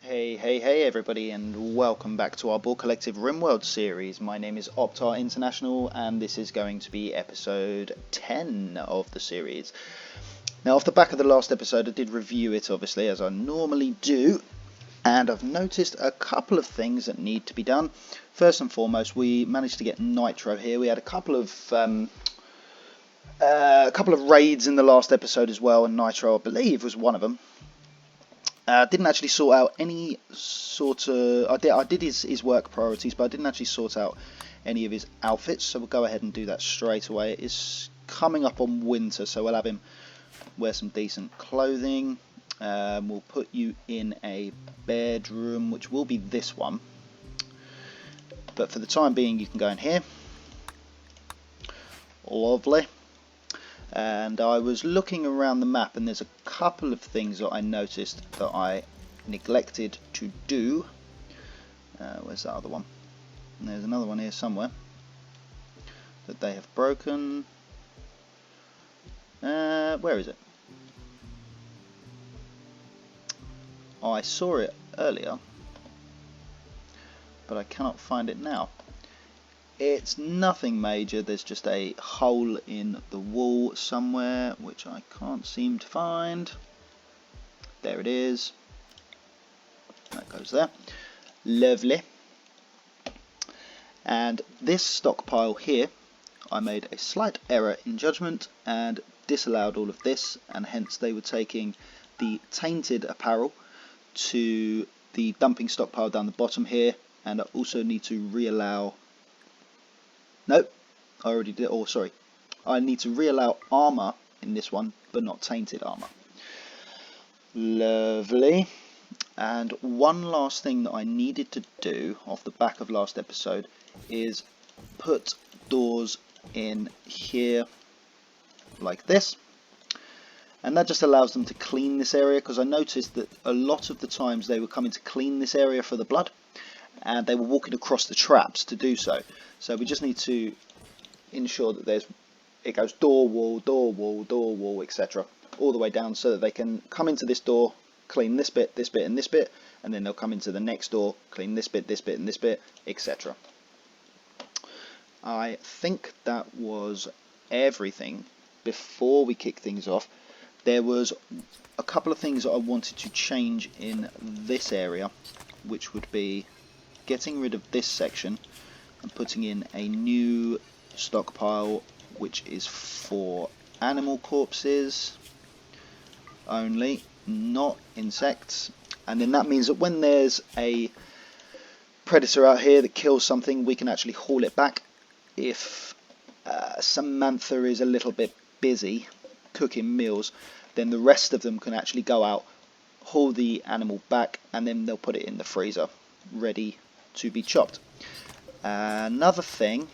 Hey everybody, and welcome back to our Borg Collective RimWorld series. My name is Optar International, and this is going to be episode 10 of the series. Now, off the back of the last episode, I did review it, obviously, as I normally do, and I've noticed a couple of things that need to be done. First and foremost, we managed to get Nitro here. We had a couple of raids in the last episode as well, and Nitro, I believe, was one of them. Didn't actually sort out any sort of... I did his work priorities, but I didn't actually sort out any of his outfits, so we'll go ahead and do that straight away. It's coming up on winter, so we'll have him wear some decent clothing. We'll put you in a bedroom, which will be this one. But for the time being, you can go in here. Lovely. And I was looking around the map, and there's a couple of things that I noticed that I neglected to do. Where's that other one? And there's another one here somewhere that they have broken. Where is it? I saw it earlier, but I cannot find it now. It's nothing major, there's just a hole in the wall somewhere, which I can't seem to find. There it is. That goes there. Lovely. And this stockpile here, I made a slight error in judgment and disallowed all of this, and hence they were taking the tainted apparel to the dumping stockpile down the bottom here, and I also need to reallow... Nope, I already did. Oh, sorry. I need to reallow armor in this one, but not tainted armor. Lovely. And one last thing that I needed to do off the back of last episode is put doors in here like this. And that just allows them to clean this area, because I noticed that a lot of the times they were coming to clean this area for the blood, and they were walking across the traps to do so. So we just need to ensure that it goes door wall, etc. all the way down, so that they can come into this door, clean this bit, and this bit, and then they'll come into the next door, clean this bit, and this bit, etc. I think that was everything. Before we kick things off, there was a couple of things that I wanted to change in this area, which would be getting rid of this section and putting in a new stockpile, which is for animal corpses only, not insects. And then that means that when there's a predator out here that kills something, we can actually haul it back. If Samantha is a little bit busy cooking meals, then the rest of them can actually go out, haul the animal back, and then they'll put it in the freezer ready to be chopped. Another thing,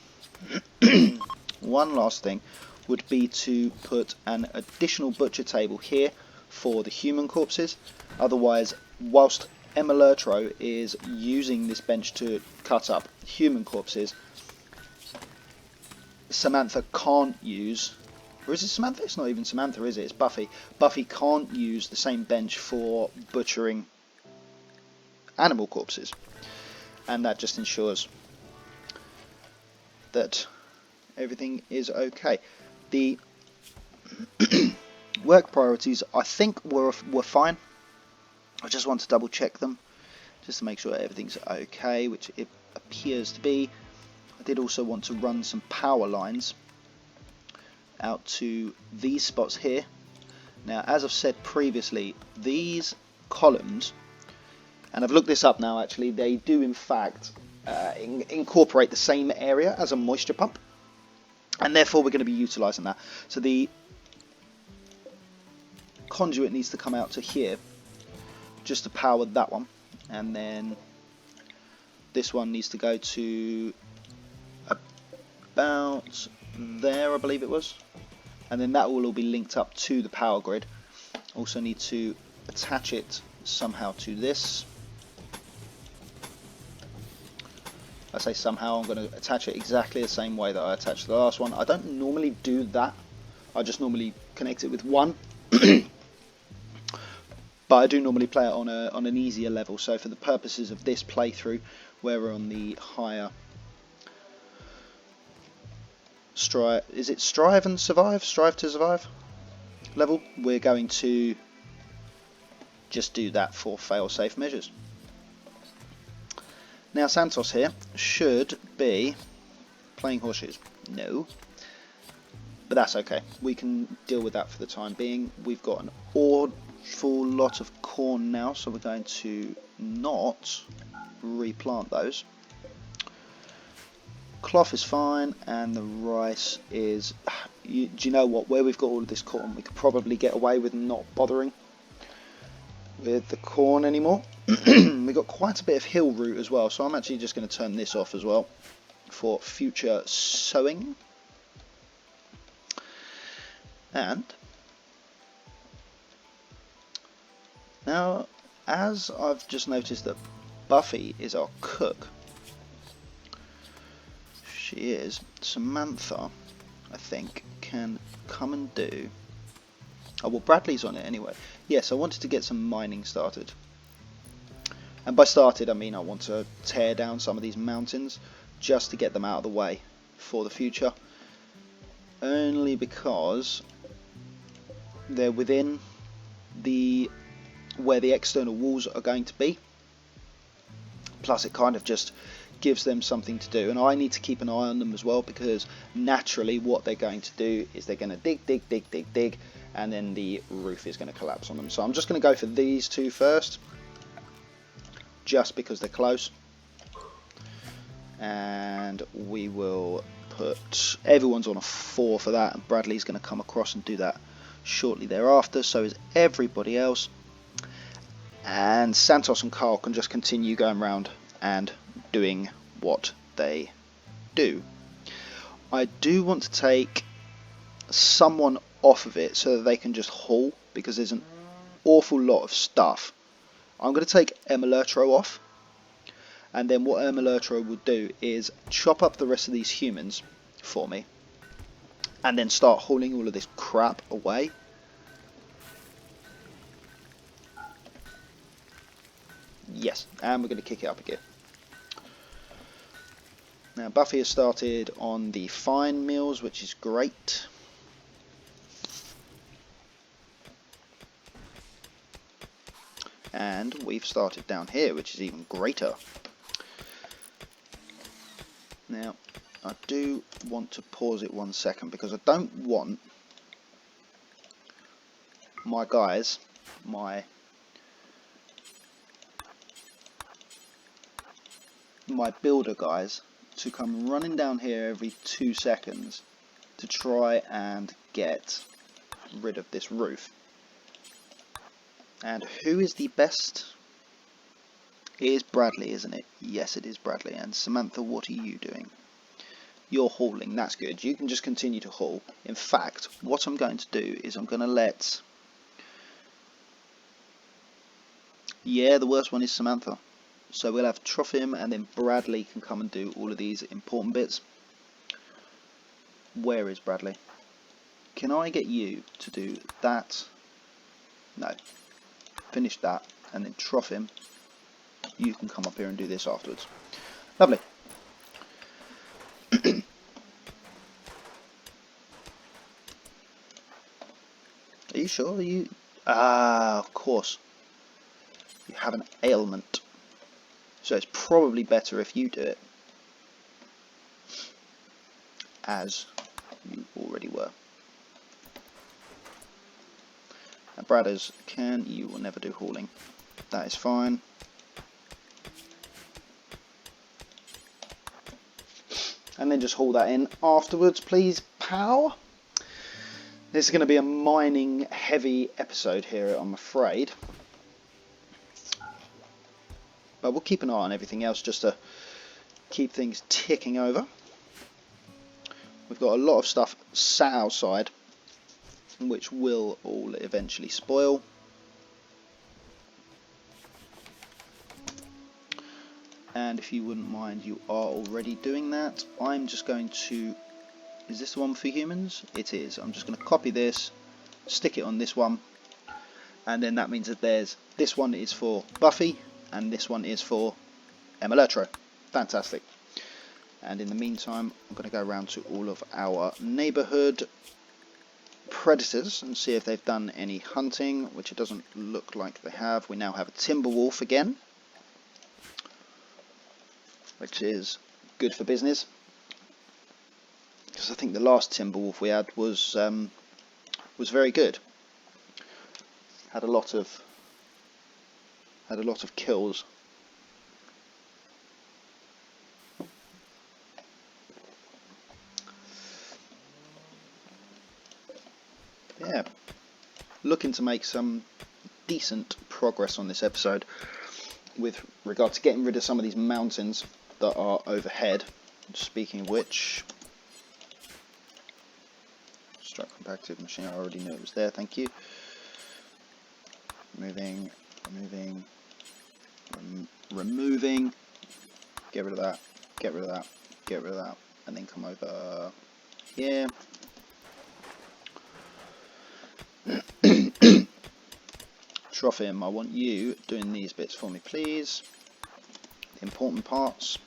one last thing, would be to put an additional butcher table here for the human corpses. Otherwise, whilst Emma Lurtro is using this bench to cut up human corpses, Samantha can't use... Or is it Samantha? It's not even Samantha, is it? It's Buffy. Buffy can't use the same bench for butchering animal corpses. And that just ensures that everything is okay. The work priorities, I think, were fine. I just want to double check them, just to make sure everything's okay, which it appears to be. I did also want to run some power lines out to these spots here. Now, as I've said previously, these columns, and I've looked this up now actually, they do in fact incorporate the same area as a moisture pump, and therefore we're going to be utilising that. So the conduit needs to come out to here just to power that one, and then this one needs to go to about there, I believe it was, and then that will all be linked up to the power grid. Also need to attach it somehow to this. I say somehow, I'm going to attach it exactly the same way that I attached the last one. I don't normally do that, I just normally connect it with one. but I do normally play it on an easier level. So for the purposes of this playthrough, where we're on the higher strive to survive level, we're going to just do that for fail-safe measures. Now Santos here should be playing horseshoes. No. But that's okay. We can deal with that for the time being. We've got an awful lot of corn now, so we're going to not replant those. Cloth is fine, and the rice is... do you know what? Where we've got all of this corn, we could probably get away with not bothering with the corn anymore. We've got quite a bit of hill root as well, so I'm actually just going to turn this off as well for future sowing. And now, as I've just noticed that Buffy is our cook, she is, Samantha, I think, can come and do... Oh, well, Bradley's on it anyway. Yes, I wanted to get some mining started. And by started, I mean I want to tear down some of these mountains just to get them out of the way for the future. Only because they're within where the external walls are going to be. Plus it kind of just gives them something to do, and I need to keep an eye on them as well, because naturally what they're going to do is they're going to dig, and then the roof is going to collapse on them. So I'm just going to go for these two first, just because they're close, and we will put... everyone's on a 4 for that, and Bradley's going to come across and do that shortly thereafter, so is everybody else, and Santos and Carl can just continue going around and doing what they do. I do want to take someone off of it so that they can just haul, because there's an awful lot of stuff. I'm going to take Emelertro off, and then what Emelertro will do is chop up the rest of these humans for me, and then start hauling all of this crap away. Yes, and we're going to kick it up again. Now Buffy has started on the fine meals, which is great. And we've started down here, which is even greater. Now, I do want to pause it 1 second, because I don't want my guys, my builder guys, to come running down here every 2 seconds to try and get rid of this roof. And who is the best? It is Bradley, isn't it? Yes, it is Bradley. And Samantha, what are you doing? You're hauling. That's good. You can just continue to haul. In fact, what I'm going to do is I'm going to let... yeah, the worst one is Samantha. So we'll have Trophim, and then Bradley can come and do all of these important bits. Where is Bradley? Can I get you to do that? No. Finish that, and then Trophim, you can come up here and do this afterwards. Lovely. Are you sure? Are you... ah, of course. You have an ailment. So it's probably better if you do it, as you already were. Now Bradders, you will never do hauling. That is fine. And then just haul that in afterwards, please, pal. This is going to be a mining heavy episode here, I'm afraid. But we'll keep an eye on everything else just to keep things ticking over. We've got a lot of stuff sat outside, which will all eventually spoil. And if you wouldn't mind, you are already doing that. I'm just going to... is this the one for humans? It is. I'm just going to copy this, stick it on this one, And then that means that this one is for Buffy, and this one is for Emeletro. Fantastic. And in the meantime, I'm going to go around to all of our neighbourhood predators and see if they've done any hunting, which it doesn't look like they have. We now have a timber wolf again, which is good for business, because I think the last timber wolf we had was very good. Had a lot of kills. Yeah, looking to make some decent progress on this episode with regard to getting rid of some of these mountains that are overhead. Speaking of which, strike compacted machine, I already knew it was there, thank you. Removing, get rid of that, get rid of that, get rid of that, and then come over here. Trophim, I want you doing these bits for me, please. The important parts.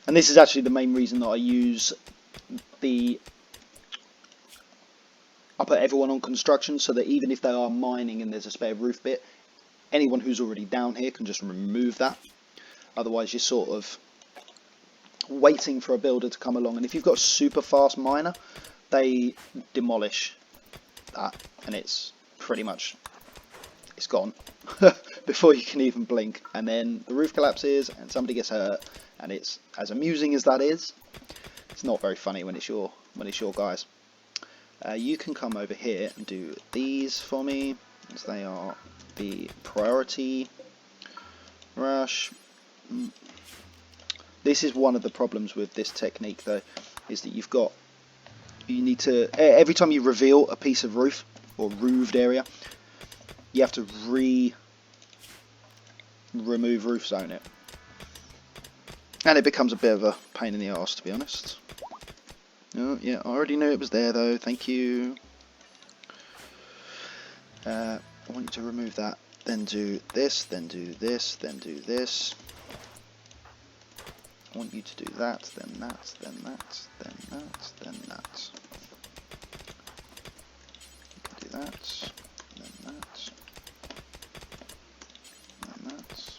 And this is actually the main reason that I use I put everyone on construction, so that even if they are mining and there's a spare roof bit, anyone who's already down here can just remove that. Otherwise you're sort of waiting for a builder to come along, and if you've got a super fast miner, they demolish that and it's pretty much, it's gone before you can even blink, and then the roof collapses and somebody gets hurt, and it's, as amusing as that is, it's not very funny when it's your guys. You can come over here and do these for me, as they are the priority. Rush. This is one of the problems with this technique though, is that you need to, every time you reveal a piece of roof or roofed area, you have to remove roof zone it, and it becomes a bit of a pain in the arse, to be honest. Oh yeah, I already knew it was there though, thank you. I want you to remove that, then do this, then do this, then do this. I want you to do that, then that, then that, then that, then that. You can do that, then that, then that.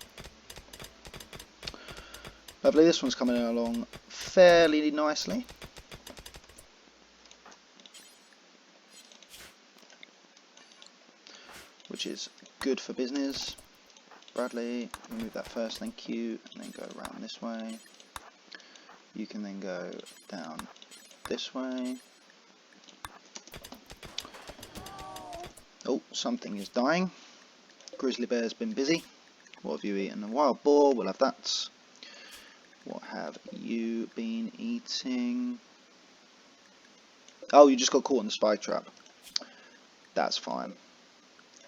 Lovely, this one's coming along fairly nicely. Which is good for business. Bradley, remove that first, thank you, and then go around this way. You can then go down this way. Oh, something is dying. Grizzly bear's been busy. What have you eaten? A wild boar, we'll have that. What have you been eating? Oh, you just got caught in the spike trap. That's fine.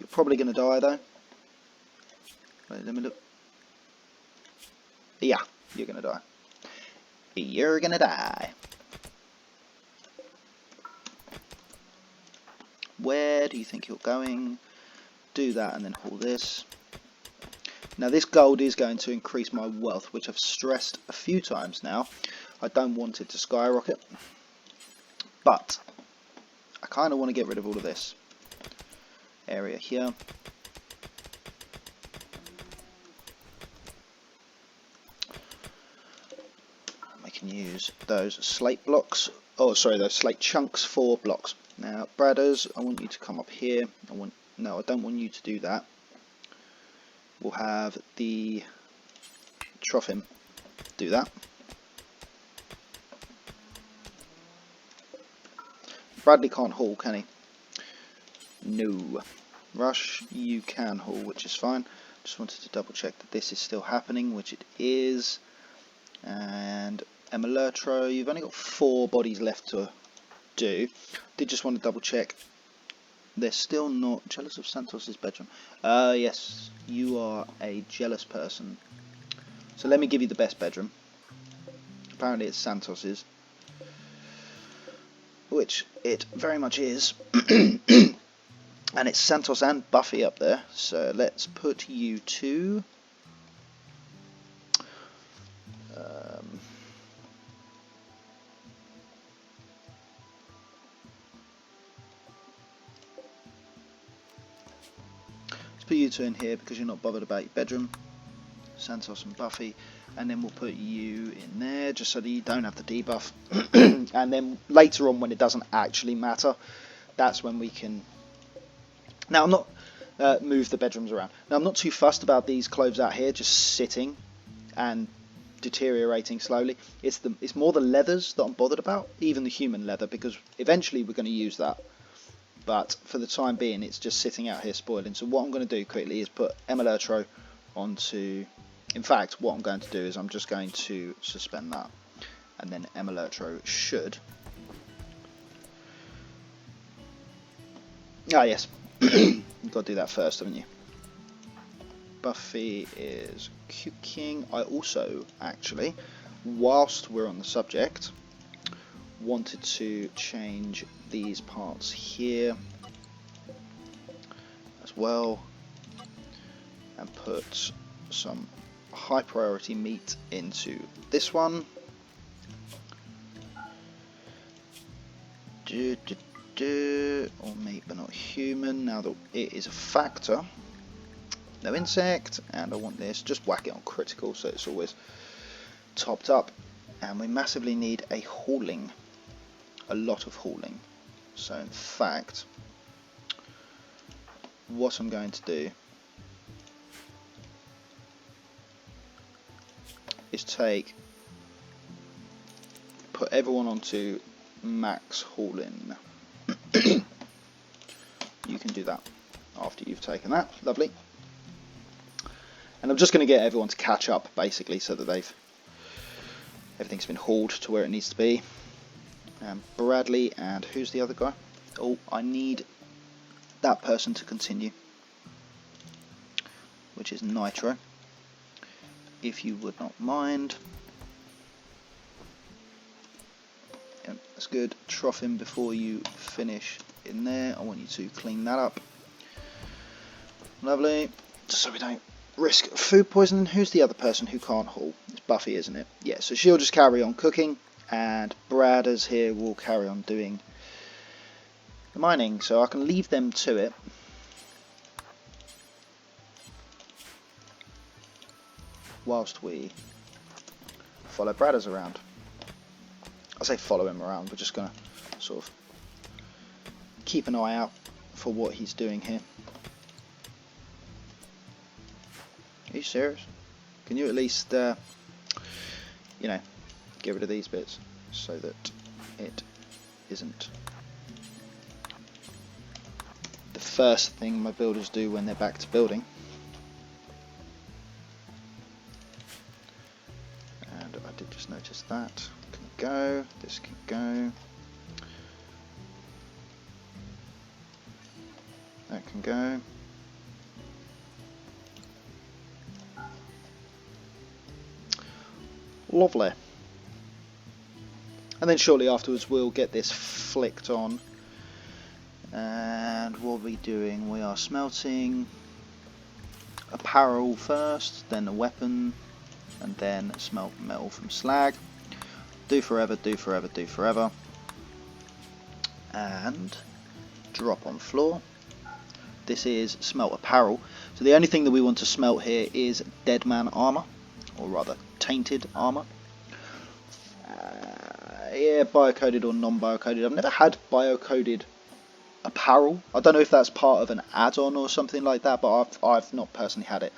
You're probably going to die though. Wait, let me look. Yeah, you're going to die. You're going to die. Where do you think you're going? Do that and then haul this. Now this gold is going to increase my wealth, which I've stressed a few times now. I don't want it to skyrocket, but I kind of want to get rid of all of this area here. I can use those slate blocks, oh sorry, those slate chunks for blocks. Now Bradders, I want you to come up here. No, I don't want you to do that. We'll have the Trophim do that. Bradley can't haul, can he? No. Rush, you can haul, which is fine. Just wanted to double check that this is still happening, which it is. And Emeletro, you've only got 4 bodies left to do. Did just want to double check They're still not jealous of Santos's bedroom. Yes, you are a jealous person. So let me give you the best bedroom. Apparently it's Santos's, which it very much is. And it's Santos and Buffy up there. So let's put you two. Let's put you two in here because you're not bothered about your bedroom. Santos and Buffy. And then we'll put you in there just so that you don't have the debuff. And then later on, when it doesn't actually matter, that's when we can... Now, I'm not... move the bedrooms around. Now, I'm not too fussed about these clothes out here just sitting and deteriorating slowly. It's more the leathers that I'm bothered about, even the human leather, because eventually we're going to use that. But for the time being, it's just sitting out here spoiling. So what I'm going to do quickly is put Emelurtro onto... In fact, what I'm going to do is I'm just going to suspend that. And then Emelurtro should... Ah, yes. You've got to do that first, haven't you? Buffy is cooking. I also, actually, whilst we're on the subject, wanted to change these parts here as well and put some high priority meat into this one. All meat but not human. Now that it is a factor, no insect, and I want this, just whack it on critical so it's always topped up. And we massively need a hauling, a lot of hauling. So in fact, what I'm going to do is put everyone onto max hauling. You can do that after you've taken that. Lovely. And I'm just going to get everyone to catch up, basically, so that everything's been hauled to where it needs to be. Bradley, and who's the other guy? Oh, I need that person to continue, which is Nitro, if you would not mind. Yep, that's good. Trough him before you finish in there. I want you to clean that up. Lovely. Just so we don't risk food poisoning. Who's the other person who can't haul? It's Buffy, isn't it? Yeah, so she'll just carry on cooking, and Bradders here will carry on doing the mining, so I can leave them to it. Whilst we follow Bradders around. I say follow him around, we're just going to sort of keep an eye out for what he's doing here. Are you serious? Can you at least, you know, get rid of these bits so that it isn't the first thing my builders do when they're back to building. And I did just notice that. Can go, this can go. That can go. Lovely. And then shortly afterwards we'll get this flicked on. And what are we doing? We are smelting apparel first, then a weapon, and then smelt metal from slag. Do forever, do forever, do forever. And drop on floor. This is smelt apparel. So the only thing that we want to smelt here is dead man armor, or rather tainted armor. Yeah, biocoded or non-biocoded. I've never had biocoded apparel. I don't know if that's part of an add-on or something like that, but I've not personally had it.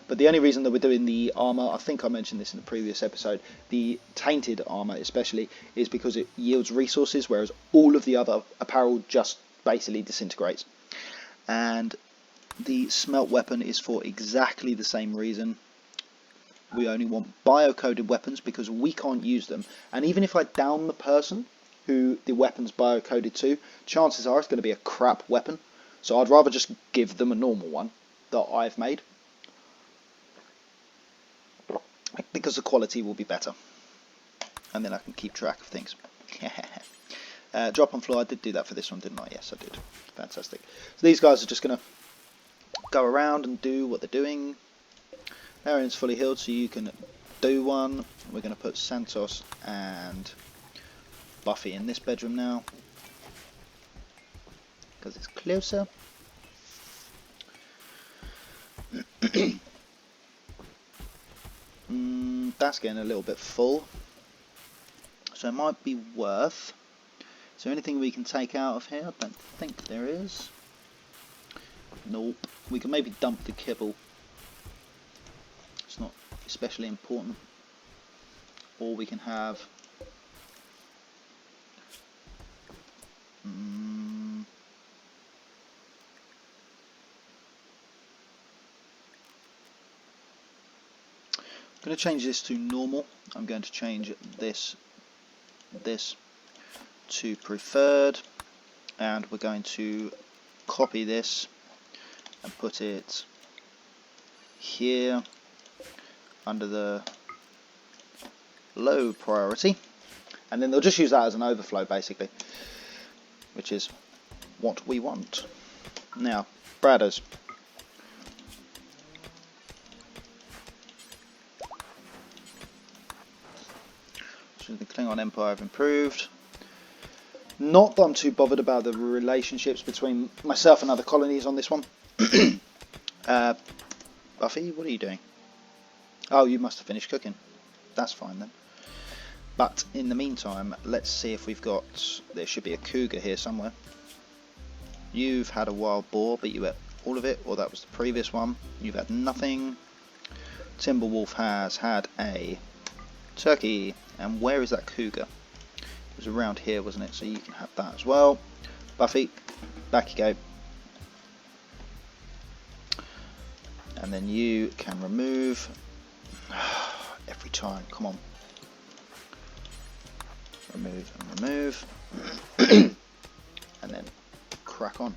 But the only reason that we're doing the armor, I think I mentioned this in the previous episode, the tainted armor especially, is because it yields resources, whereas all of the other apparel just basically disintegrates. And the smelt weapon is for exactly the same reason. We only want biocoded weapons because we can't use them. And even if I down the person who the weapon's biocoded to, chances are it's going to be a crap weapon. So I'd rather just give them a normal one that I've made, because the quality will be better, and then I can keep track of things. Drop on floor, I did do that for this one, didn't I? Yes, I did. Fantastic. So these guys are just going to go around and do what they're doing. Arian's fully healed, so you can do one. We're going to put Santos and Buffy in this bedroom now, because it's closer. That's getting a little bit full, so it might be worth. Is there anything we can take out of here? I don't think there is. Nope. We can maybe dump the kibble. It's not especially important. Or we can have... I'm going to change this to normal. I'm going to change this to preferred, and we're going to copy this and put it here under the low priority, and then they'll just use that as an overflow basically, which is what we want. Now, Bradders. So the Klingon Empire have improved. Not that I'm too bothered about the relationships between myself and other colonies on this one. Buffy, what are you doing? Oh, you must have finished cooking. That's fine then. But in the meantime, let's see if we've got... There should be a cougar here somewhere. You've had a wild boar, but you ate all of it, or that was the previous one. You've had nothing. Timberwolf has had a turkey. And where is that cougar? It was around here, wasn't it? So you can have that as well. Buffy, back you go. And then you can remove every time. Come on. Remove and remove. And then crack on.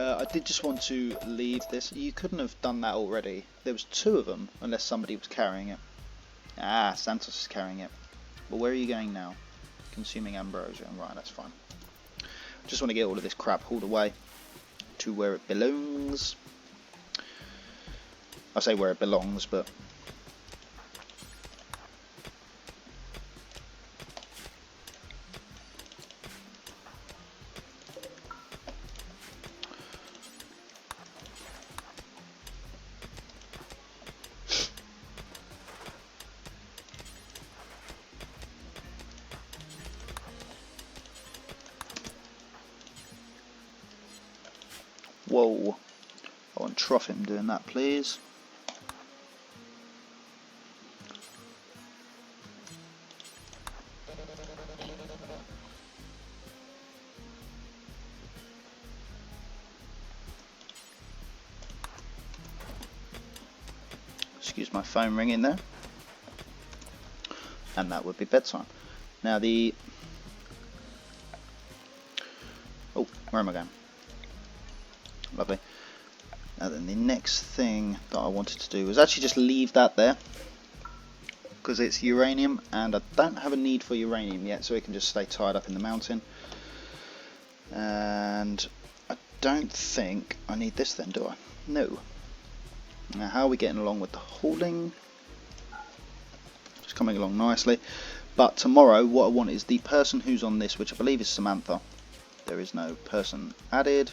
I did just want to leave this. You couldn't have done that already. There was two of them, unless somebody was carrying it. Ah, Santos is carrying it. But where are you going now? Consuming ambrosia. Right, that's fine. Just want to get all of this crap hauled away to where it belongs. I say where it belongs, but... Whoa, I want Trophim doing that, please. Excuse my phone ringing there. And that would be bedtime. Now the... Oh, where am I going? Lovely. Now then, the next thing that I wanted to do was actually just leave that there, because it's uranium and I don't have a need for uranium yet, so it can just stay tied up in the mountain. And I don't think I need this then, do I? No. Now how are we getting along with the hauling? Just coming along nicely. But tomorrow what I want is the person who's on this, which I believe is Samantha. There is no person added.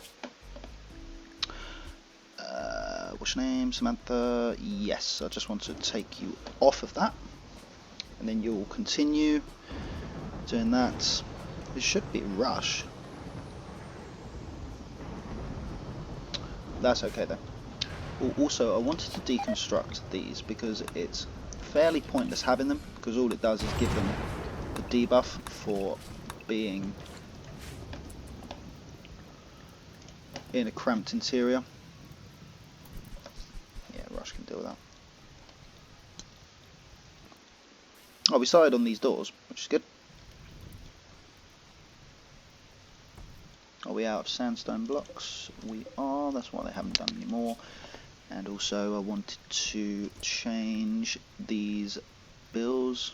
What's your name? Samantha? Yes, I just want to take you off of that. And then you'll continue doing that. It should be rush. That's okay then. Also, I wanted to deconstruct these because it's fairly pointless having them, because all it does is give them the debuff for being in a cramped interior. Yeah, Rush can deal with that. Oh, we started on these doors, which is good. Are we out of sandstone blocks? We are, that's why they haven't done any more. And also I wanted to change these bills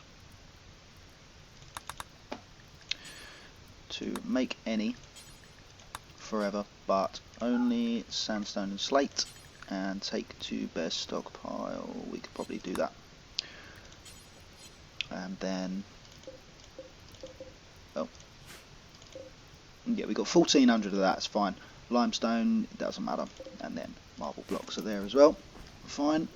to make any forever, but only sandstone and slate, and take to best stockpile. We could probably do that. And then, oh, yeah, we got 1400 of that, it's fine. Limestone, it doesn't matter. And then marble blocks are there as well, fine.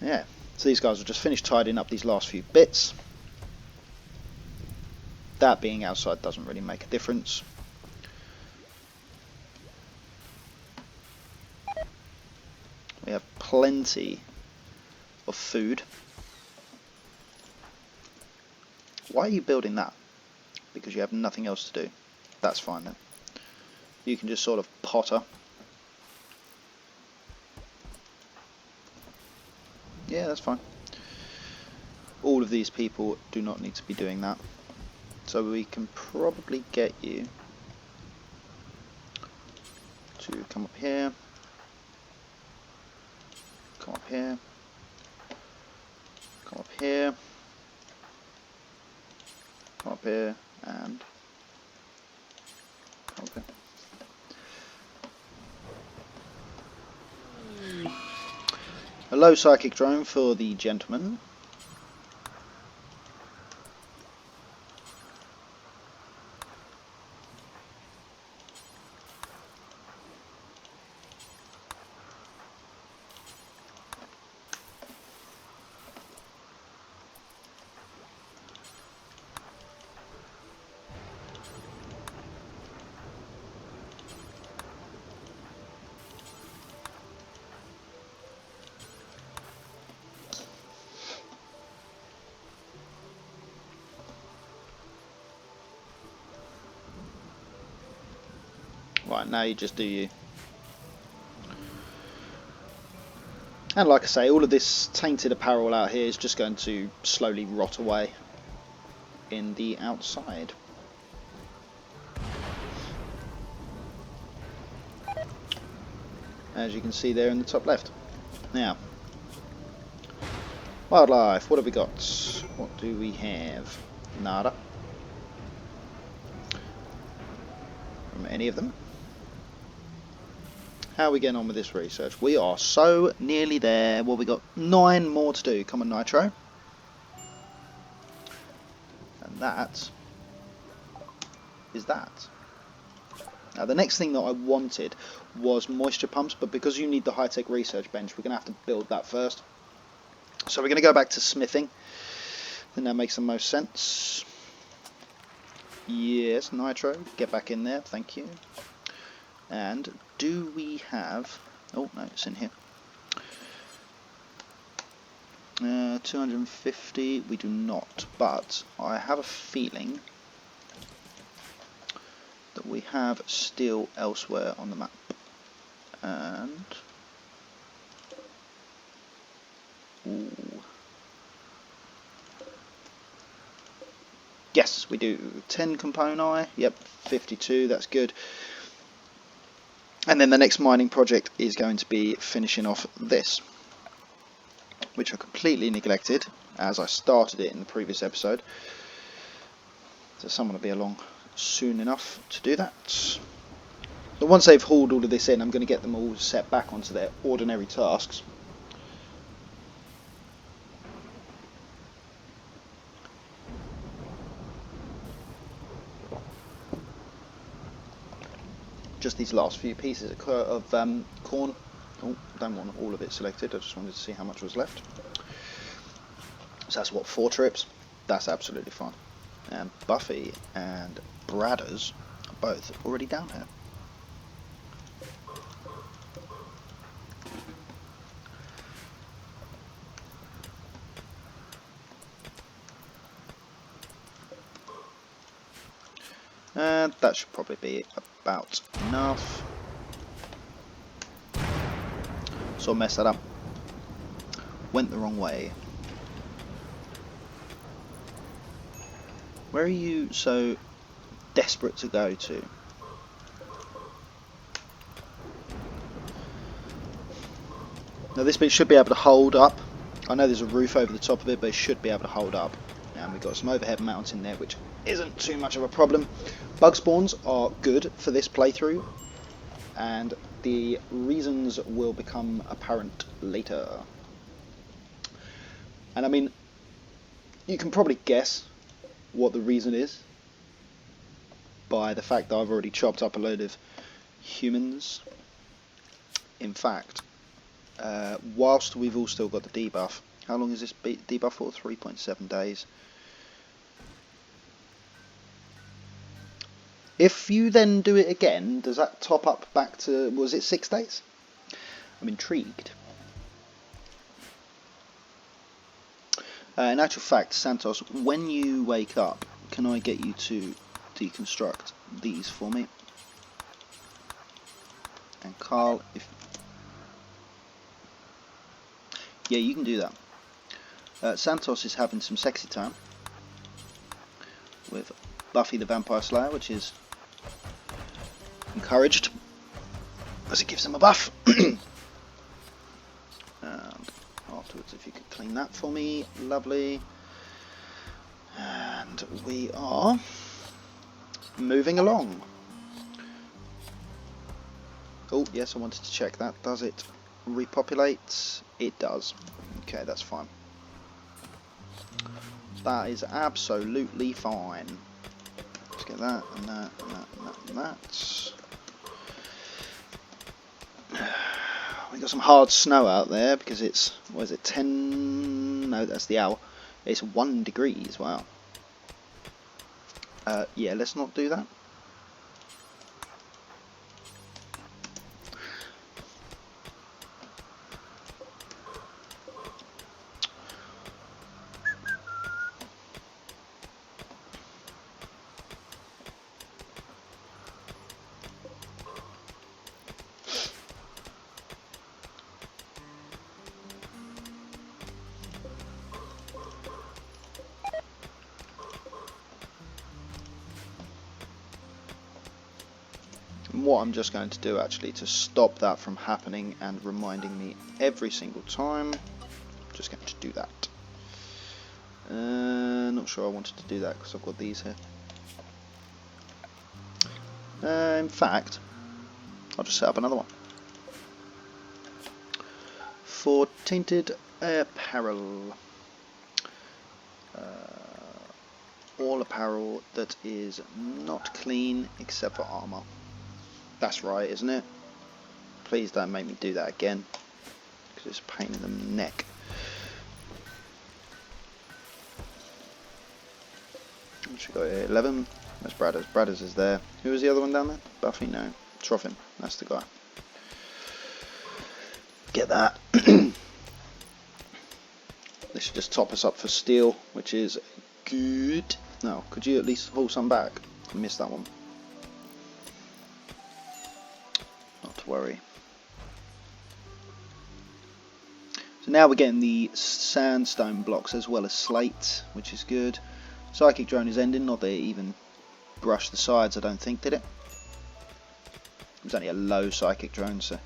Yeah, so these guys will just finish tidying up these last few bits. That being outside doesn't really make a difference. We have plenty of food. Why are you building that? Because you have nothing else to do. That's fine then. You can just sort of potter. Yeah, that's fine. All of these people do not need to be doing that. So we can probably get you to come up here. Come up here. Come up here. Come up here and come up here. A low psychic drone for the gentleman. Right, now you just do you. And like I say, all of this tainted apparel out here is just going to slowly rot away in the outside. As you can see there in the top left. Now, wildlife, what have we got? What do we have? Nada. From any of them. How are we getting on with this research? We are so nearly there. Well, we got 9 more to do. Come on, Nitro. And that is that. Now, the next thing that I wanted was moisture pumps, but because you need the high-tech research bench, we're going to have to build that first. So we're going to go back to smithing. I think that makes the most sense. Yes, Nitro, get back in there, thank you. And do we have... oh, no, it's in here. 250, we do not, but I have a feeling that we have steel elsewhere on the map. And... ooh. Yes, we do. 10 component, yep, 52, that's good. And then the next mining project is going to be finishing off this, which I completely neglected as I started it in the previous episode. So someone will be along soon enough to do that. But once they've hauled all of this in, I'm going to get them all set back onto their ordinary tasks. Just these last few pieces of corn. Oh, don't want all of it selected, I just wanted to see how much was left. So that's what, 4 trips? That's absolutely fine. And Buffy and Bradders are both already down here. And that should probably be about enough. So I messed that up. Went the wrong way. Where are you so desperate to go to? Now this bit should be able to hold up. I know there's a roof over the top of it, but it should be able to hold up. And we've got some overhead mounts in there, which isn't too much of a problem. Bug spawns are good for this playthrough, and the reasons will become apparent later. And I mean, you can probably guess what the reason is by the fact that I've already chopped up a load of humans. In fact, whilst we've all still got the debuff, how long is this debuff for? 3.7 days. If you then do it again, does that top up back to, was it 6 days? I'm intrigued. In actual fact, Santos, when you wake up, can I get you to deconstruct these for me? And Carl, if... yeah, you can do that. Santos is having some sexy time with Buffy the Vampire Slayer, which is encouraged as it gives him a buff. And afterwards, if you could clean that for me, lovely. And we are moving along. Oh yes, I wanted to check that. Does it repopulate? It does. Okay, that's fine. That is absolutely fine. Let's get that and that and that and that and that. We got some hard snow out there because it's, what is it, 10? No, that's the hour. It's 1 degrees. Wow. Yeah, let's not do that. What I'm just going to do actually to stop that from happening and reminding me every single time, I'm just going to do that. Not sure I wanted to do that because I've got these here. In fact, I'll just set up another one. For tainted apparel. All apparel that is not clean except for armour. That's right, isn't it? Please don't make me do that again, because it's a pain in the neck. What we got here? 11. That's Bradders. Bradders is there. Who was the other one down there? Buffy? No. Troffin. That's the guy. Get that. This should just top us up for steel, which is good. No, could you at least haul some back? I missed that one. Not to worry. So now we're getting the sandstone blocks as well as slate, which is good. Psychic drone is ending, not that it even brushed the sides, I don't think, did it? It was only a low psychic drone, so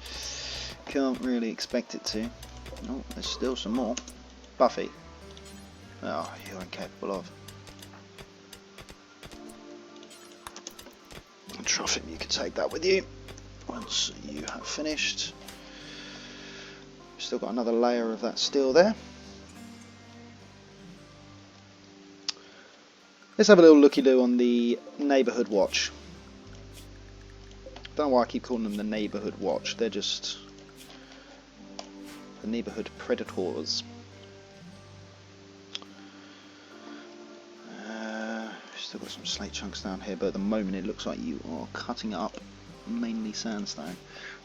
can't really expect it to. Oh, there's still some more. Buffy. Oh, you're incapable of. Troffin, you can take that with you once you have finished. Still got another layer of that steel there. Let's have a little looky-loo on the neighbourhood watch. Don't know why I keep calling them the neighbourhood watch. They're just the neighbourhood predators. Still got some slate chunks down here, but at the moment it looks like you are cutting up mainly sandstone,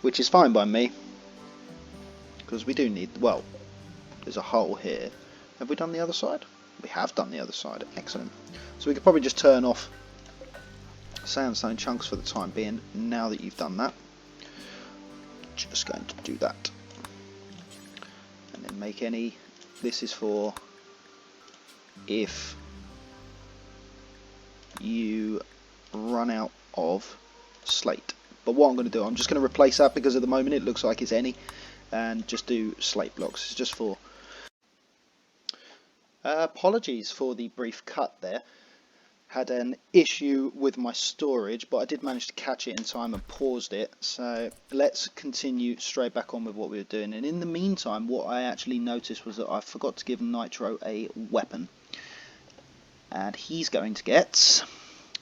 which is fine by me, because we do need, well, there's a hole here. Have we done the other side? We have done the other side. Excellent. So we could probably just turn off sandstone chunks for the time being. Now that you've done that, just going to do that, and then make any. This is for if you run out of slate. But what I'm going to do, I'm just going to replace that because at the moment it looks like it's any, and just do slate blocks. It's just for. Apologies for the brief cut there. Had an issue with my storage, but I did manage to catch it in time and paused it. So let's continue straight back on with what we were doing. And in the meantime, what I actually noticed was that I forgot to give Nitro a weapon. And he's going to get...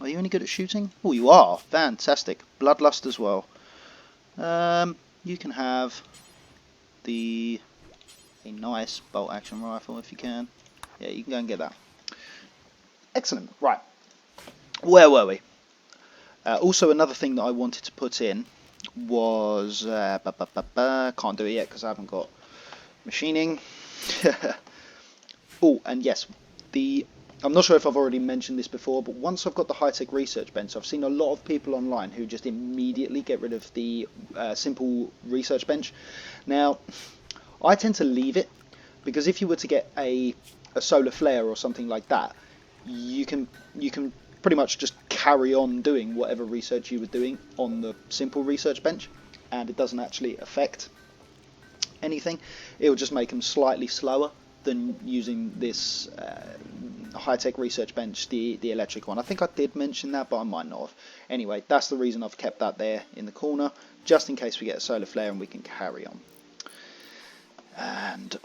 Are you any good at shooting? Oh, you are. Fantastic. Bloodlust as well. You can have a nice bolt action rifle if you can. Yeah, you can go and get that. Excellent. Right. Where were we? Also, another thing that I wanted to put in was... can't do it yet because I haven't got machining. Oh, and yes, I'm not sure if I've already mentioned this before, but once I've got the high-tech research bench, I've seen a lot of people online who just immediately get rid of the simple research bench. Now, I tend to leave it, because if you were to get a solar flare or something like that, you can pretty much just carry on doing whatever research you were doing on the simple research bench, and it doesn't actually affect anything. It will just make them slightly slower than using this high-tech research bench, the electric one. I think I did mention that, but I might not have. Anyway, that's the reason I've kept that there in the corner, just in case we get a solar flare and we can carry on. And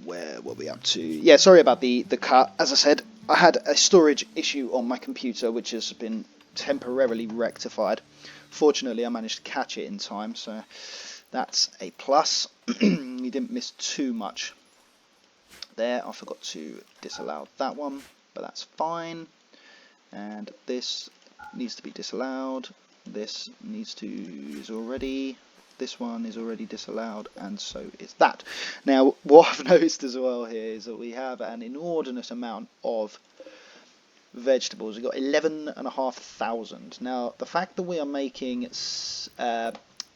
where were we up to? Yeah, sorry about the cut. As I said, I had a storage issue on my computer, which has been temporarily rectified. Fortunately, I managed to catch it in time, so that's a plus. You didn't miss too much there. I forgot to disallow that one, but that's fine. And this needs to be disallowed. This this one is already disallowed, and so is that. Now, what I've noticed as well here is that we have an inordinate amount of vegetables. We've got 11,500. Now, the fact that we are making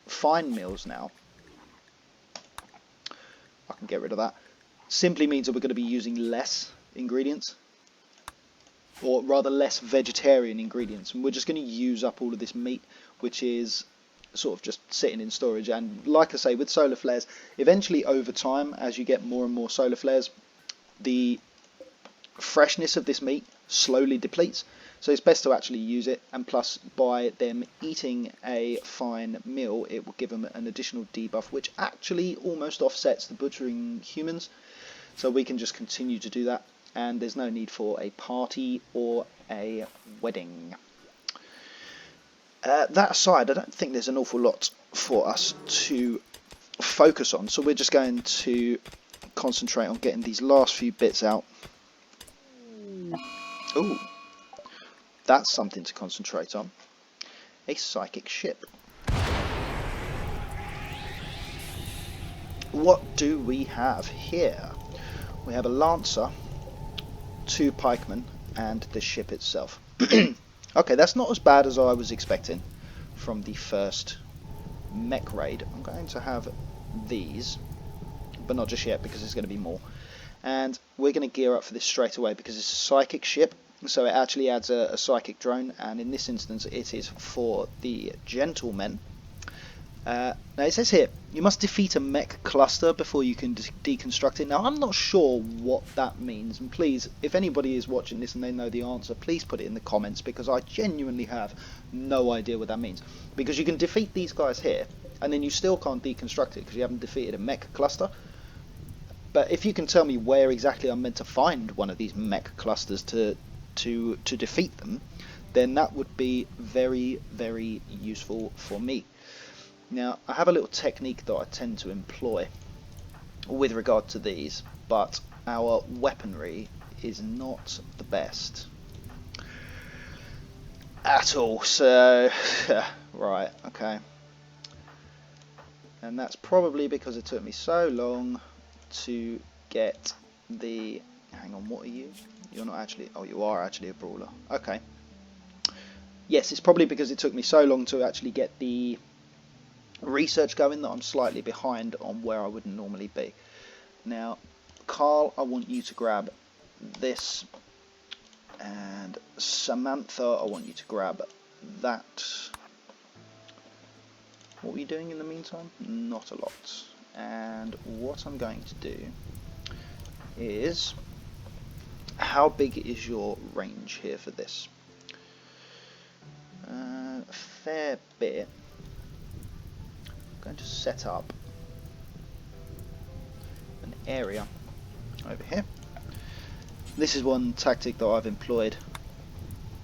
fine meals now, I can get rid of that, simply means that we're going to be using less ingredients, or rather less vegetarian ingredients, and we're just going to use up all of this meat, which is sort of just sitting in storage. And like I say, with solar flares, eventually over time, as you get more and more solar flares, the freshness of this meat slowly depletes, so it's best to actually use it. And plus, by them eating a fine meal, it will give them an additional debuff, which actually almost offsets the butchering humans, so we can just continue to do that, and there's no need for a party or a wedding. That aside, I don't think there's an awful lot for us to focus on, so we're just going to concentrate on getting these last few bits out. Ooh, that's something to concentrate on. A psychic ship. What do we have here? We have a lancer, 2 pikemen, and the ship itself. Okay, that's not as bad as I was expecting from the first mech raid. I'm going to have these, but not just yet because there's going to be more. And we're going to gear up for this straight away because it's a psychic ship, so it actually adds a psychic drone, and in this instance it is for the gentlemen. Now it says here, you must defeat a mech cluster before you can deconstruct it. Now I'm not sure what that means, and please, if anybody is watching this and they know the answer, please put it in the comments, because I genuinely have no idea what that means. Because you can defeat these guys here, and then you still can't deconstruct it because you haven't defeated a mech cluster. But if you can tell me where exactly I'm meant to find one of these mech clusters to defeat them, then that would be very, very useful for me. Now, I have a little technique that I tend to employ with regard to these, but our weaponry is not the best at all, so right, okay. And that's probably because it took me so long to get the... Hang on, what are you? You're not actually... Oh, you are actually a brawler. Okay. Yes, it's probably because it took me so long to actually get the research going that I'm slightly behind on where I would normally be. Now, Carl, I want you to grab this, and Samantha, I want you to grab that. What were you doing in the meantime? Not a lot. And what I'm going to do is, how big is your range here for this? A fair bit. I'm going to set up an area over here. This is one tactic that I've employed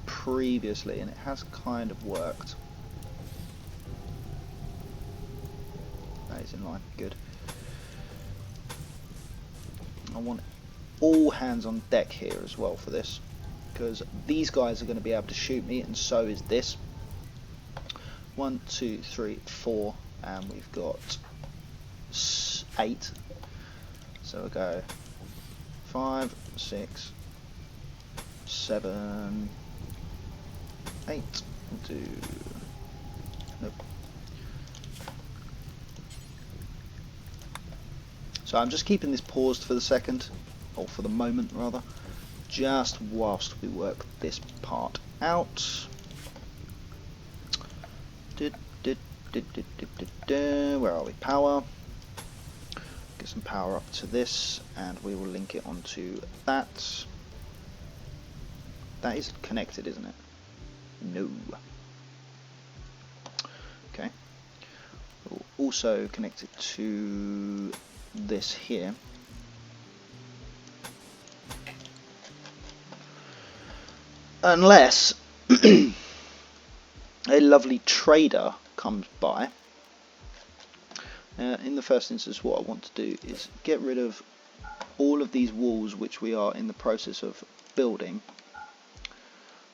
previously, and it has kind of worked. That is in line, good. I want all hands on deck here as well for this, because these guys are going to be able to shoot me, and so is this. 1, 2, 3, 4, and we've got 8. So we'll go 5, 6, 7, 8. We'll do. Nope. So I'm just keeping this paused for the second, or for the moment rather, just whilst we work this part out. Where are we? Power. Get some power up to this, and we will link it onto that. That is connected, isn't it? No. Okay. We'll also connect it to this here. Unless a lovely trader comes by. In the first instance, what I want to do is get rid of all of these walls which we are in the process of building,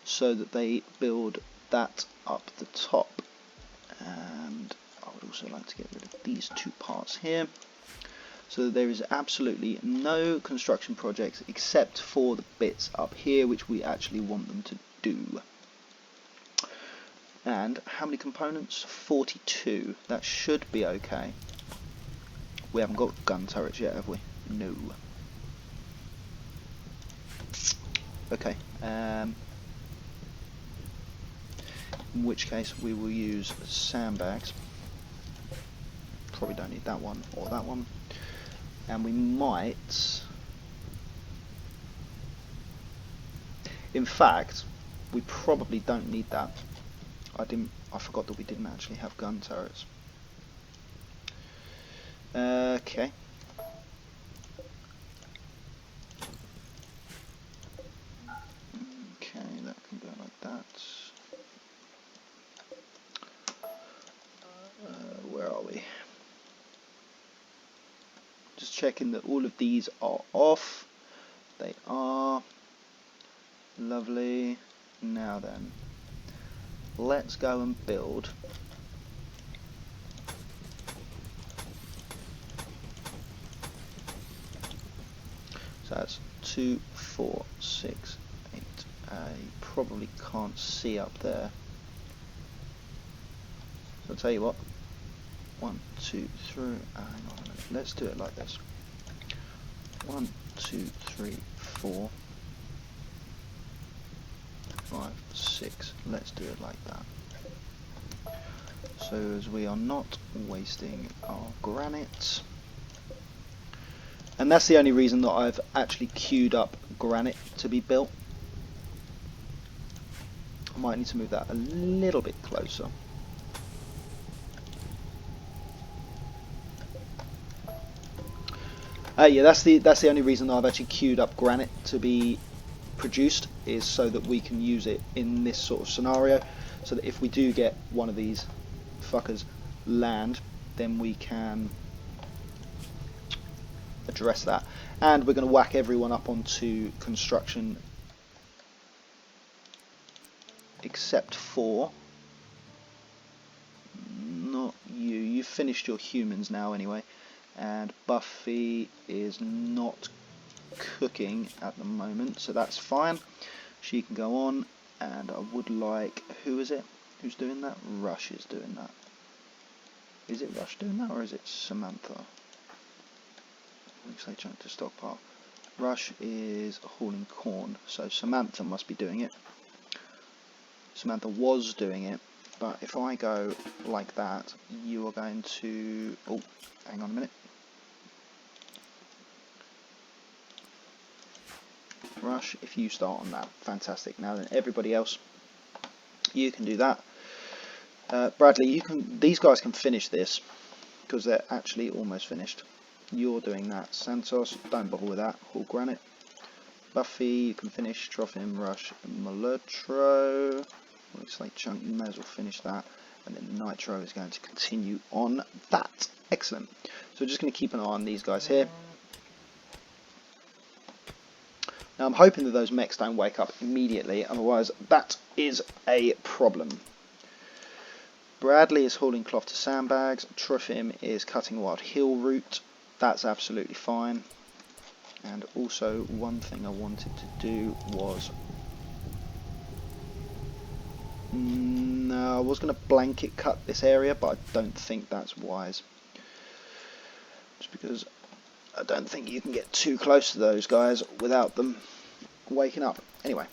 so that they build that up the top. And I would also like to get rid of these 2 parts here, so that there is absolutely no construction projects except for the bits up here which we actually want them to do. And how many components? 42. That should be okay. We haven't got gun turrets yet, have we? No. Okay. In which case we will use sandbags. Probably don't need that one or that one. And we might... In fact, we probably don't need that. I forgot that we didn't actually have gun turrets. Okay. Okay, that can go like that. Where are we? Just checking that all of these are off. They are. Lovely. Now then, let's go and build so that's 2, 4, 6, 8. You probably can't see up there, so I'll tell you what, 1, 2, 3, hang on a minute, let's do it like this. 1, 2, 3, 4, 5, 6. Let's do it like that, so as we are not wasting our granite. And that's the only reason that I've actually queued up granite to be built. I might need to move that a little bit closer. Yeah, that's the only reason that I've actually queued up granite to be produced, is so that we can use it in this sort of scenario, so that if we do get one of these fuckers land, then we can address that. And we're going to whack everyone up onto construction except for not you. You've finished your humans now anyway, and Buffy is not cooking at the moment, so that's fine. She can go on, And I would like, who is it? Who's doing that? Rush is doing that. Is it Rush doing that, or is it Samantha? Looks like trying to stockpile. Rush is hauling corn, so Samantha must be doing it. Samantha was doing it, but if I go like that, you are going to... Oh, hang on a minute. Rush, if you start on that, fantastic. Now then, everybody else, you can do that. Bradley, you can. These guys can finish this because they're actually almost finished. You're doing that. Santos, don't bother with that. Haul granite. Buffy, you can finish. Trophim, Rush, Malutro. Looks like Chunk, you may as well finish that. And then Nitro is going to continue on that. Excellent. So we're just going to keep an eye on these guys here. Now I'm hoping that those mechs don't wake up immediately, otherwise that is a problem. Bradley is hauling cloth to sandbags. Trophim is cutting wild hill root. That's absolutely fine. And also one thing I wanted to do was... No, I was going to blanket cut this area, but I don't think that's wise. Just because I don't think you can get too close to those guys without them waking up. Anyway,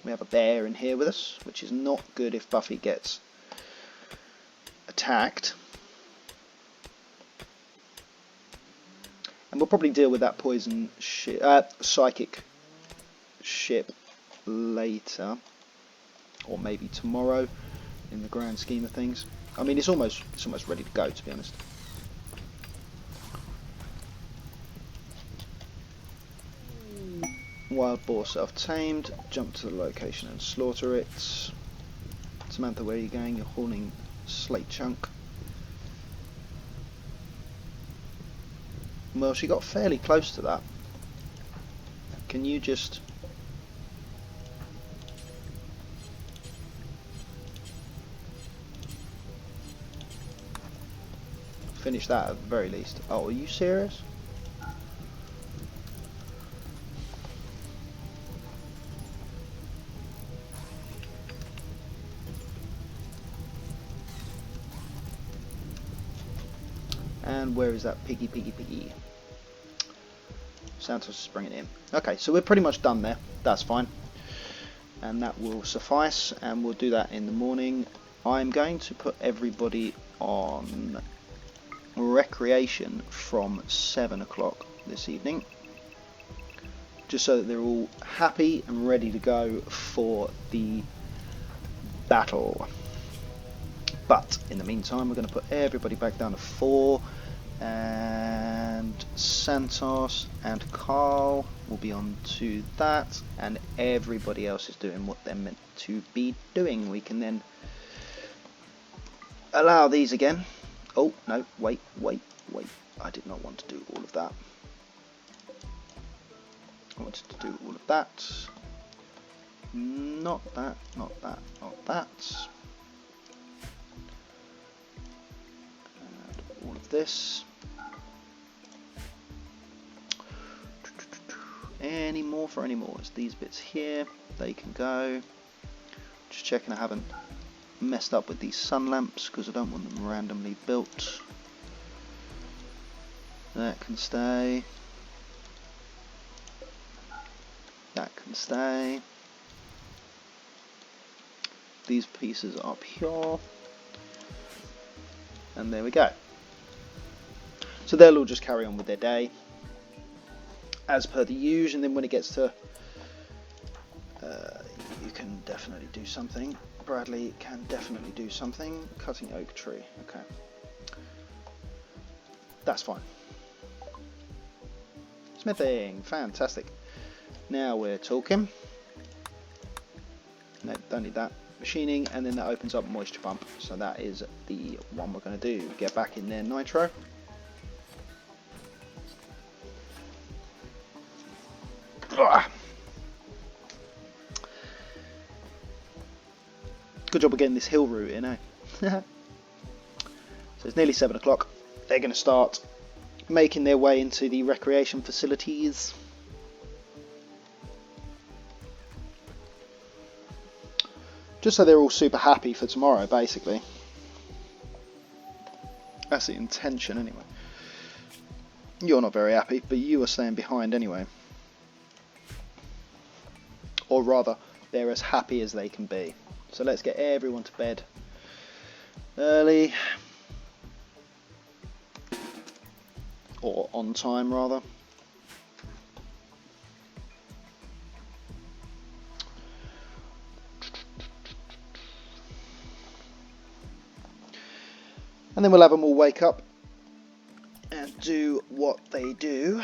we have a bear in here with us, which is not good if Buffy gets attacked. And we'll probably deal with that poison psychic ship later, or maybe tomorrow, in the grand scheme of things. I mean, it's almost ready to go, to be honest. Wild boar self-tamed. Jump to the location and slaughter it. Samantha, where are you going? You're hauling slate chunk. Well, she got fairly close to that. Can you just... finish that at the very least? Oh, are you serious? And where is that piggy? Santos is bringing it in. Okay, so we're pretty much done there. That's fine. And that will suffice, and we'll do that in the morning. I'm going to put everybody on recreation from 7 o'clock this evening, just so that they're all happy and ready to go for the battle. But in the meantime, we're going to put everybody back down to 4, and Santos and Carl will be on to that, and everybody else is doing what they're meant to be doing. We can then allow these again. Oh, no, wait. I did not want to do all of that. I wanted to do all of that. Not that. And all of this. Any more for any more? It's these bits here. They can go. Just checking I haven't messed up with these sun lamps, because I don't want them randomly built. That can stay. That can stay. These pieces are pure. And there we go. So they'll all just carry on with their day as per the usual, and then when it gets to you can definitely do something. Bradley can definitely do something. Cutting oak tree. Okay. That's fine. Smithing. Fantastic. Now we're talking. No, don't need that. Machining, and then that opens up moisture pump. So that is the one we're going to do. Get back in there, Nitro. Ugh. Good job of getting this hill route in, eh? So it's nearly 7 o'clock. They're going to start making their way into the recreation facilities. Just so they're all super happy for tomorrow, basically. That's the intention, anyway. You're not very happy, but you are staying behind anyway. Or rather, they're as happy as they can be. So let's get everyone to bed early. Or on time, rather. And then we'll have them all wake up and do what they do.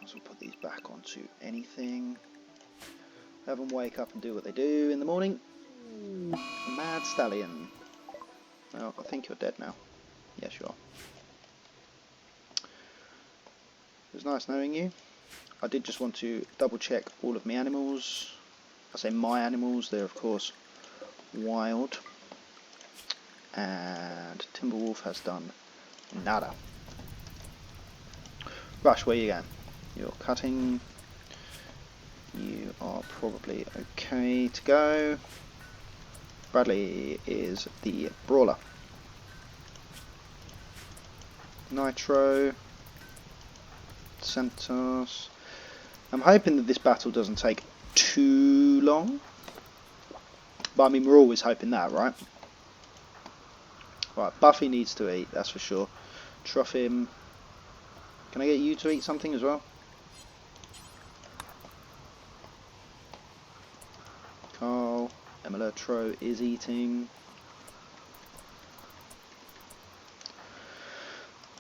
So we'll put these back onto anything. Have them wake up and do what they do in the morning. Mad Stallion. Oh, I think you're dead now. Yes, you are. It was nice knowing you. I did just want to double check all of my animals. I say my animals, they're of course wild. And Timberwolf has done nada. Rush, where you going? You're cutting. You are probably okay to go. Bradley is the brawler. Nitro. Santos. I'm hoping that this battle doesn't take too long. But I mean, we're always hoping that, right? Right, Buffy needs to eat, that's for sure. Truffim. Can I get you to eat something as well? Carl. Emelatro is eating.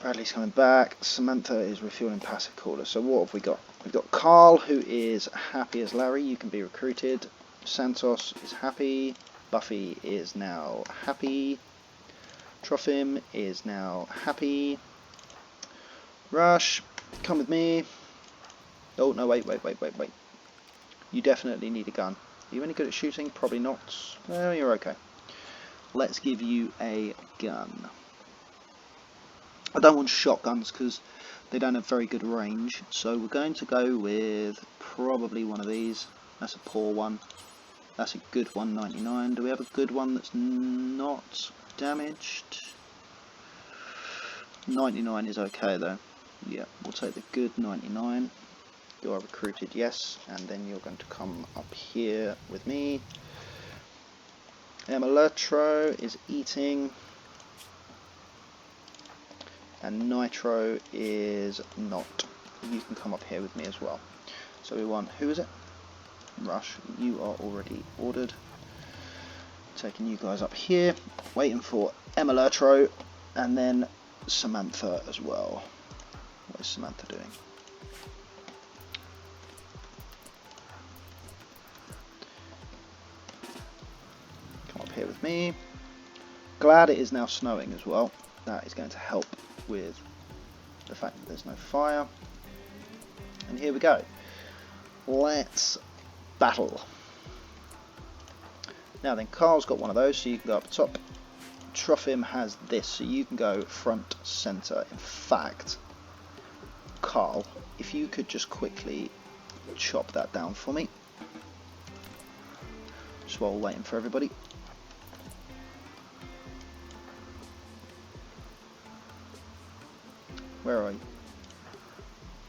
Bradley's coming back. Samantha is refueling passive caller. So what have we got? We've got Carl, who is happy as Larry. You can be recruited. Santos is happy. Buffy is now happy. Truffim is now happy. Rush, come with me. Oh, no, wait. You definitely need a gun. Are you any good at shooting? Probably not. Well, you're okay. Let's give you a gun. I don't want shotguns because they don't have very good range. So we're going to go with probably one of these. That's a poor one. That's a good one, 99. Do we have a good one that's not damaged? 99 is okay though. Yeah, we'll take the good 99. You are recruited, yes, and then you're going to come up here with me. Emelatro is eating, and Nitro is not. You can come up here with me as well. So we want, who is it? Rush, you are already ordered. Taking you guys up here, waiting for Emelatro, and then Samantha as well. What is Samantha doing? Come up here with me. Glad it is now snowing as well. That is going to help with the fact that there's no fire. And here we go. Let's battle. Now then, Carl's got one of those, so you can go up top. Truffim has this, so you can go front, centre. In fact, Carl, if you could just quickly chop that down for me. Just while we're waiting for everybody. Where are you?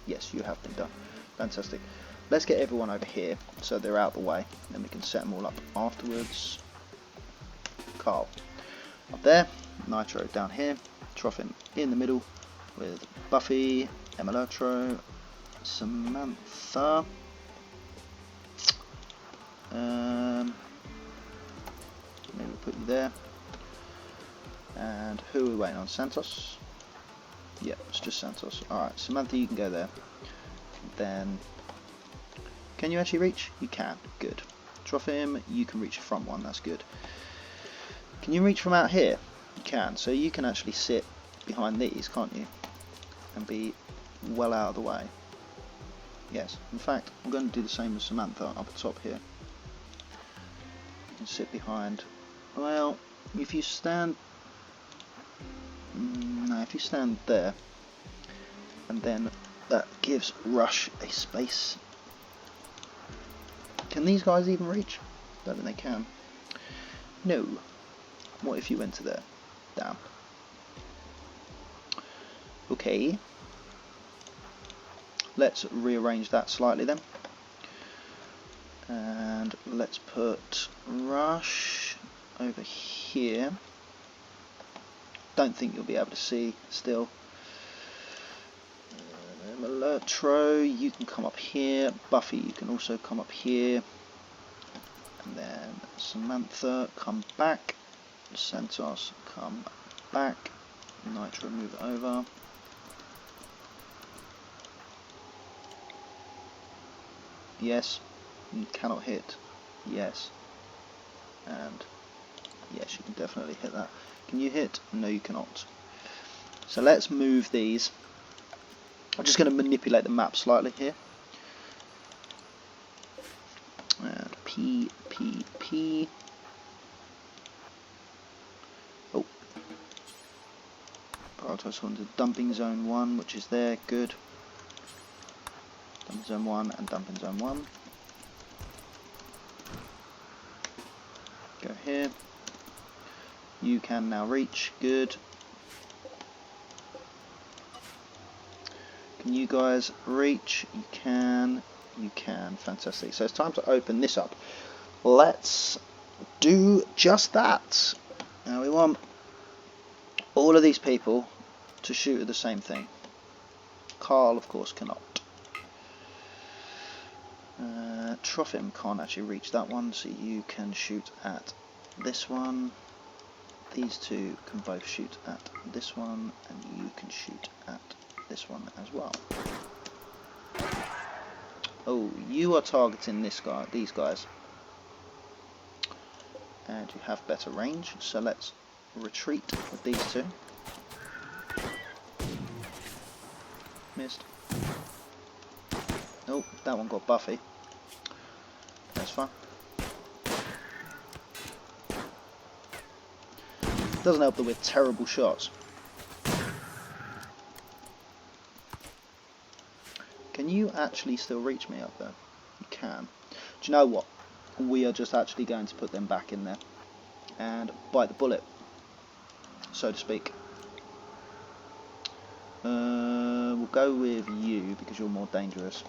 Yes, you have been done. Fantastic. Let's get everyone over here so they're out of the way, and then we can set them all up afterwards. Carl up there, Nitro down here, Truffin in the middle with Buffy, Emelatro, Samantha. Maybe we'll put you there. And who are we waiting on? Santos? Yeah, it's just Santos. Alright, Samantha, you can go there. Then, can you actually reach? You can. Good. Truffim, you can reach the front one. That's good. Can you reach from out here? You can. So you can actually sit behind these, can't you? And be well out of the way. Yes. In fact, I'm going to do the same with Samantha up the top here. You can sit behind. Well, if you stand... No, if you stand there, and then that gives Rush a space. Can these guys even reach? Don't think they can. No. What if you went to there? Damn. Okay. Let's rearrange that slightly then. And let's put Rush over here. Don't think you'll be able to see still. Malertro, you can come up here. Buffy, you can also come up here. And then Samantha, come back. Centos, come back. Nitro, move over. Yes. You cannot hit. Yes. And yes, you can definitely hit that. Can you hit? No, you cannot. So let's move these. I'm just going to manipulate the map slightly here. And P. Oh. Prioritize on the dumping zone 1, which is there. Good. Dumping zone 1 and dumping zone 1. Go here. You can now reach. Good. Can you guys reach? You can. You can. Fantastic. So it's time to open this up. Let's do just that. Now we want all of these people to shoot at the same thing. Carl, of course, cannot. Trofim can't actually reach that one, so you can shoot at this one. These two can both shoot at this one, and you can shoot at this one as well. Oh, you are targeting this guy, these guys, and you have better range. So let's retreat with these two. Missed. Oh, that one got Buffy. That's fine. Doesn't help that we're terrible shots. Can you actually still reach me up there? You can. Do you know what? We are just actually going to put them back in there and bite the bullet, so to speak. We'll go with you because you're more dangerous.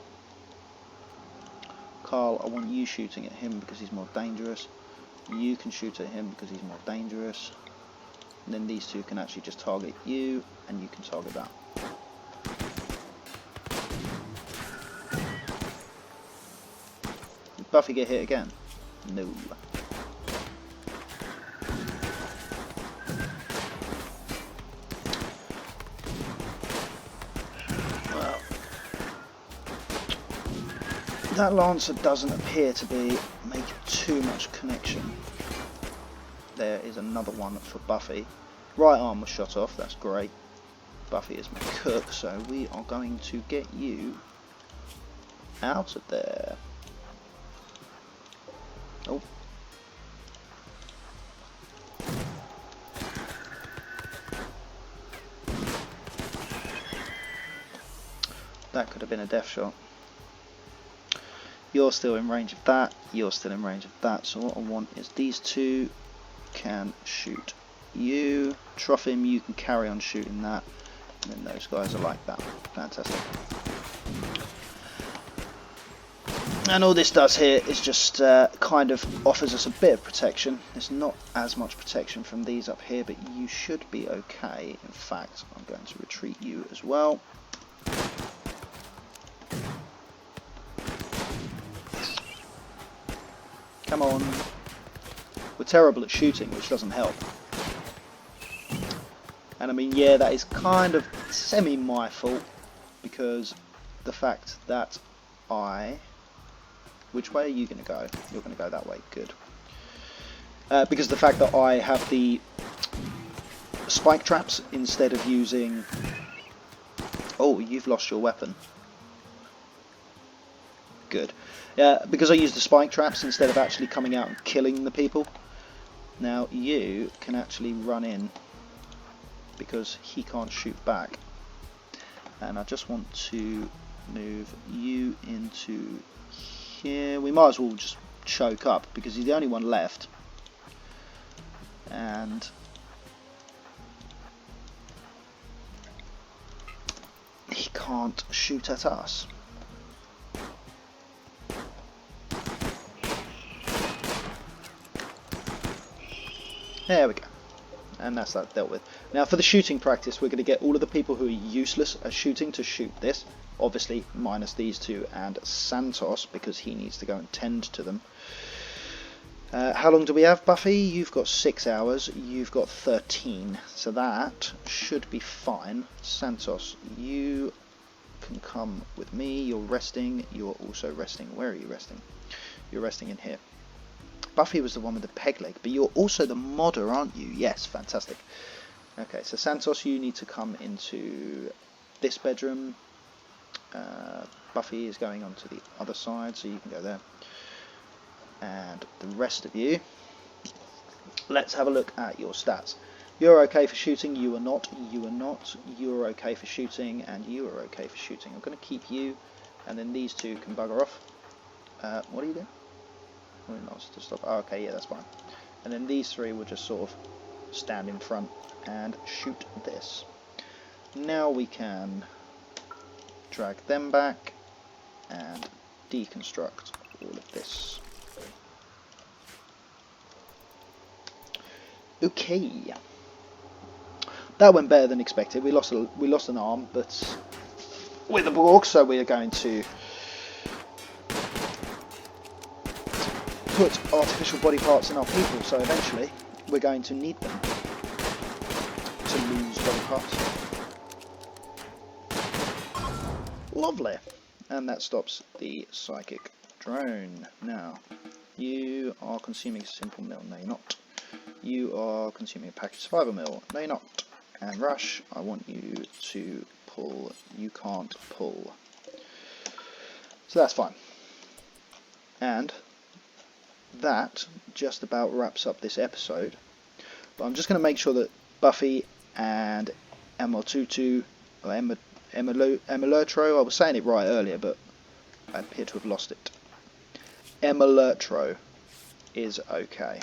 Carl, I want you shooting at him because he's more dangerous. You can shoot at him because he's more dangerous. And then these two can actually just target you, and you can target that. Did Buffy get hit again? No. Well, that Lancer doesn't appear to be making too much connection. There is another one for Buffy. Right arm was shot off, that's great. Buffy is my cook, so we are going to get you out of there. Oh. That could have been a death shot. You're still in range of that, you're still in range of that, so what I want is these two can shoot you. Trofim, you can carry on shooting that, and then those guys are like that. Fantastic. And all this does here is just kind of offers us a bit of protection. There's not as much protection from these up here, but you should be okay. In fact, I'm going to retreat you as well. Come on. We're terrible at shooting, which doesn't help. And I mean, yeah, that is kind of semi my fault, because the fact that which way are you going to go? You're going to go that way, good. Because the fact that I have the spike traps instead of using... Oh, you've lost your weapon. Good. Because I use the spike traps instead of actually coming out and killing the people. Now you can actually run in because he can't shoot back. And I just want to move you into here. We might as well just choke up because he's the only one left. And he can't shoot at us. There we go. And that's that dealt with. Now for the shooting practice, we're going to get all of the people who are useless at shooting to shoot this. Obviously minus these two and Santos, because he needs to go and tend to them. How long do we have, Buffy? You've got 6 hours, you've got 13, so that should be fine. Santos, you can come with me. You're resting, you're also resting. Where are you resting? You're resting in here. Buffy was the one with the peg leg, but you're also the modder, aren't you? Yes, fantastic. Okay, so Santos, you need to come into this bedroom. Buffy is going on to the other side, so you can go there. And the rest of you, let's have a look at your stats. You're okay for shooting, you are not, you are not, you're okay for shooting, and you are okay for shooting. I'm going to keep you, and then these two can bugger off. What are you doing? Oh, not to stop. Oh, okay, yeah, that's fine. And then these three will just sort of stand in front and shoot this. Now we can drag them back and deconstruct all of this. Okay, that went better than expected. We lost an arm, but with the Borg, so we are going to put artificial body parts in our people. So eventually, we're going to need them to lose body parts. Lovely, and that stops the psychic drone. Now, you are consuming a simple meal. No, you're not. You are consuming a package survival meal. No, you're not. And Rush, I want you to pull. You can't pull. So that's fine. And that just about wraps up this episode. But I'm just going to make sure that Buffy and Emiltutu, or Emilurtro, I was saying it right earlier, but I appear to have lost it. Emilurtro is okay.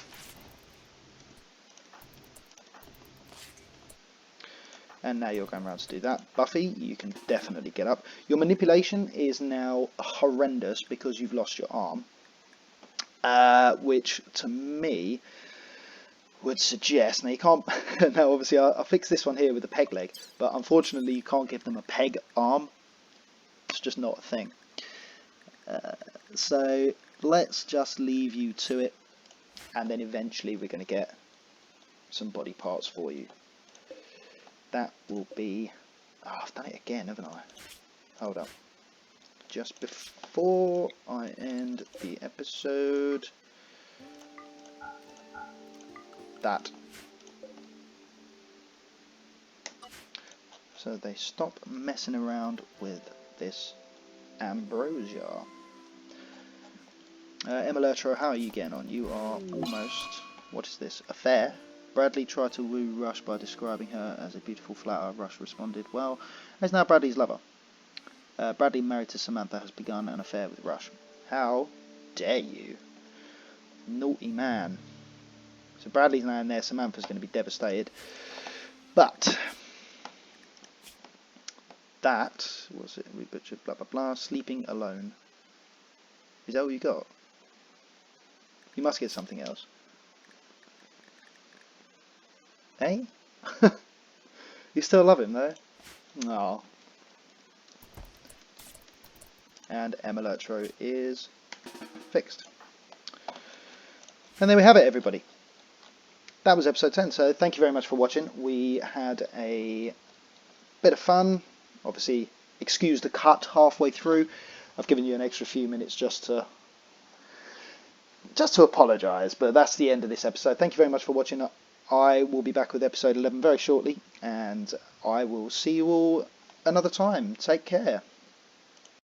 And now you're going around to do that. Buffy, you can definitely get up. Your manipulation is now horrendous because you've lost your arm. Which, to me, would suggest... Now, you can't... Now, obviously, I'll fix this one here with the peg leg. But, unfortunately, you can't give them a peg arm. It's just not a thing. So, let's just leave you to it. And then, eventually, we're going to get some body parts for you. That will be... Oh, I've done it again, haven't I? Hold up. Just before I end the episode... That. So they stop messing around with this ambrosia. Emilurtro, how are you getting on? You are almost... What is this? A fair? Bradley tried to woo Rush by describing her as a beautiful flower. Rush responded, well, as now Bradley's lover. Bradley, married to Samantha, has begun an affair with Rush. How dare you? Naughty man. So Bradley's now in there, Samantha's going to be devastated. But that was it. We butchered blah blah blah. Sleeping alone. Is that all you got? You must get something else. Eh? You still love him though? Oh. And Emilurtro is fixed. And there we have it, everybody. That was episode 10, so thank you very much for watching. We had a bit of fun. Obviously, excuse the cut halfway through. I've given you an extra few minutes just to apologise, but that's the end of this episode. Thank you very much for watching. I will be back with episode 11 very shortly, and I will see you all another time. Take care.